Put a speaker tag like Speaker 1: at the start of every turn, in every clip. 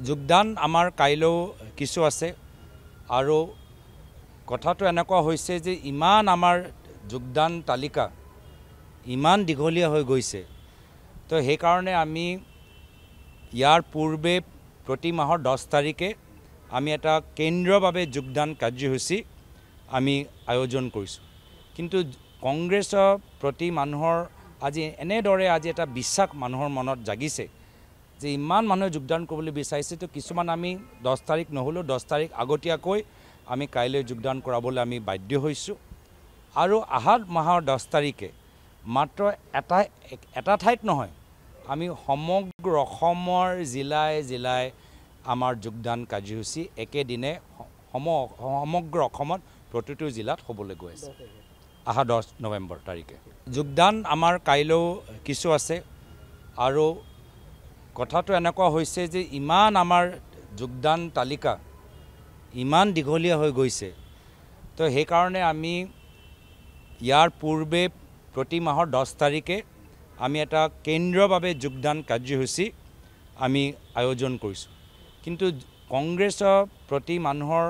Speaker 1: যোগদান আমাৰ কাইলৈও কিছু আছে আৰু কথাটো এনেকুৱা হৈছে যে ইমান আমাৰ যোগদান তালিকা ইমান দীঘলীয়া হৈ গৈছে তো সেইকাৰণে আমি ইয়াৰ পূৰ্বে প্ৰতি মাহৰ 10 তাৰিখে আমি এটা কেন্দ্ৰভাৱে যোগদান কাৰ্যসূচী আমি আয়োজন কৰিছোঁ কিন্তু কংগ্ৰেছৰ প্ৰতি মানুহৰ আজি এনেদৰে আজি এটা বিশ্বাস মানুহৰ মনত জাগিছে যে ইমান মানুহে যোগদান কৰিবলৈ বিচাৰিছে তো কিছুমান আমি 10 তাৰিখ নহ'লেও 10 তাৰিখ আগতীয়াকৈ আমি কাইলৈ যোগদান কৰাবলৈ আমি বাধ্য হৈছোঁ আৰু আহাৰ মাহৰ 10 তাৰিখে মাত্ৰ এটা ঠাইত নহয় আমি সমগ্ৰ অসমৰ জিলাই আমাৰ যোগদান কাৰ্যসূচী একেদিনে সমগ্ৰ অসমত প্ৰতিটো জিলাত হ'বলৈ গৈ আছে আহা 10 নৱেম্বৰ তাৰিখে যোগদান আমাৰ কাইলৈও কিছু আছে আৰু কথাটো এনেকুৱা হৈছে যে ইমান আমাৰ যোগদান তালিকা ইমান দীঘলীয়া হৈ গৈছে তো সেইকাৰণে আমি ইয়াৰ পূৰ্বে প্ৰতি মাহৰ 10 তাৰিখে আমি এটা কেন্দ্ৰভাৱে যোগদান কাৰ্যসূচী আমি আয়োজন কৰিছোঁ কিন্তু কংগ্ৰেছৰ প্ৰতি মানুহৰ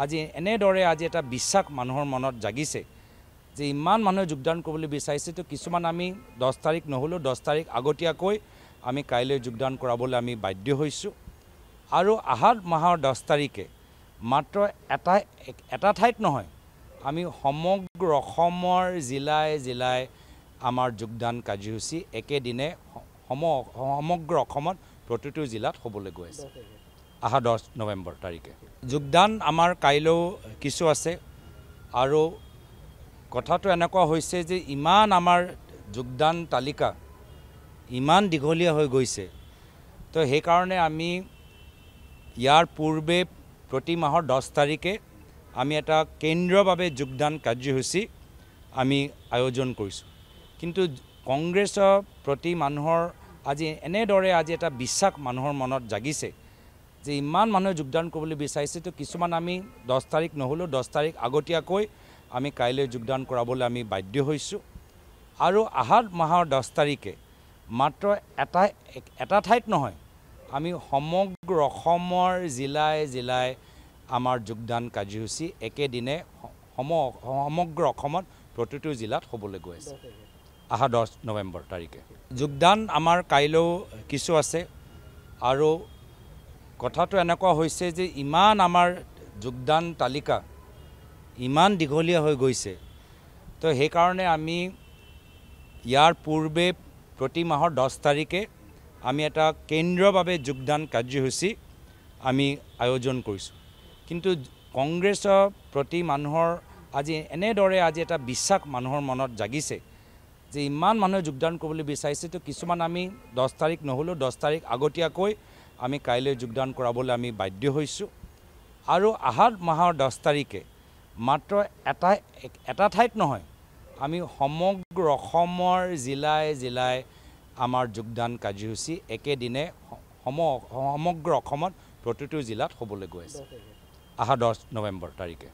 Speaker 1: আজি এনেদৰে আজি এটা বিশ্বাস মানুহৰ মনত জাগিছে যে ইমান মানুহে যোগদান কৰিবলৈ বিচাৰিছে তো কিছুমান আমি 10 তাৰিখ নহ'লেও 10 তাৰিখ আগতীয়াকৈ আমি কাইলৈ যোগদান কৰাবলৈ আমি বাধ্য হৈছোঁ আৰু আহাৰ মাহৰ 10 তাৰিখে মাত্ৰ এটা ঠাইত নহয় আমি সমগ্ৰ অসমৰ জিলাই আমাৰ যোগদান কাৰ্যসূচী একেদিনে সমগ্ৰ অসমত প্ৰতিটো জিলাত হ'বলৈ গৈ আছে আহা 10 নৱেম্বৰ তাৰিখে যোগদান আমাৰ কাইলৈও কিছু আছে আৰু কথাটো এনেকুৱা হৈছে যে ইমান আমাৰ যোগদান তালিকা ইমান দীঘলীয়া হৈ গৈছে তো সেইকাৰণে আমি ইয়াৰ পূৰ্বে প্ৰতি মাহৰ 10 তাৰিখে আমি এটা কেন্দ্ৰভাৱে যোগদান কাৰ্যসূচী আমি আয়োজন কৰিছোঁ কিন্তু কংগ্ৰেছৰ প্ৰতি মানুহৰ আজি এনেদৰে আজি এটা বিশ্বাস মানুহৰ মনত জাগিছে যে ইমান মানুহে যোগদান কৰিবলৈ বিচাৰিছে তো কিছুমান আমি 10 তাৰিখ নহ'লেও 10 তাৰিখ আগতীয়াকৈ আমি কাইলৈ যোগদান কৰাবলৈ আমি বাধ্য হৈছোঁ আৰু আহাৰ মাহৰ 10 তাৰিখে মাত্ৰ এটা ঠাইত নহয় আমি সমগ্ৰ অসমৰ জিলাই আমাৰ যোগদান কাৰ্যসূচী একেদিনে সমগ্ৰ অসমত প্ৰতিটো জিলাত হ'বলৈ গৈ আছে আহা 10 নৱেম্বৰ তাৰিখে যোগদান আমাৰ কাইলৈও কিছু আছে আৰু কথাটো এনেকুৱা হৈছে যে ইমান আমাৰ যোগদান তালিকা ইমান দীঘলীয়া হৈ গৈছে তো সেইকাৰণে আমি ইয়াৰ পূৰ্বে প্ৰতি মাহৰ 10 তাৰিখে আমি এটা কেন্দ্ৰভাৱে যোগদান কাৰ্যসূচী আমি আয়োজন কৰিছোঁ কিন্তু কংগ্ৰেছৰ প্ৰতি মানুহৰ আজি এনেদৰে আজি এটা বিশ্বাস মানুহৰ মনত জাগিছে যে ইমান মানুহে যোগদান কৰিবলৈ বিচাৰিছে তো কিছুমান আমি 10 তাৰিখ নহ'লেও 10 তাৰিখ আগতীয়াকৈ আমি কাইলৈ যোগদান কৰাবলৈ আমি বাধ্য হৈছোঁ আৰু আহাৰ মাহৰ 10 তাৰিখে মাত্ৰ এটা ঠাইত নহয় আমি সমগ্ৰ অসমৰ জিলাই আমাৰ যোগদান কাৰ্যসূচী একেদিনে সমগ্ৰ অসমত প্ৰতিটো জিলাত হ'বলৈ গৈ আছে আহা 10 নৱেম্বৰ তাৰিখে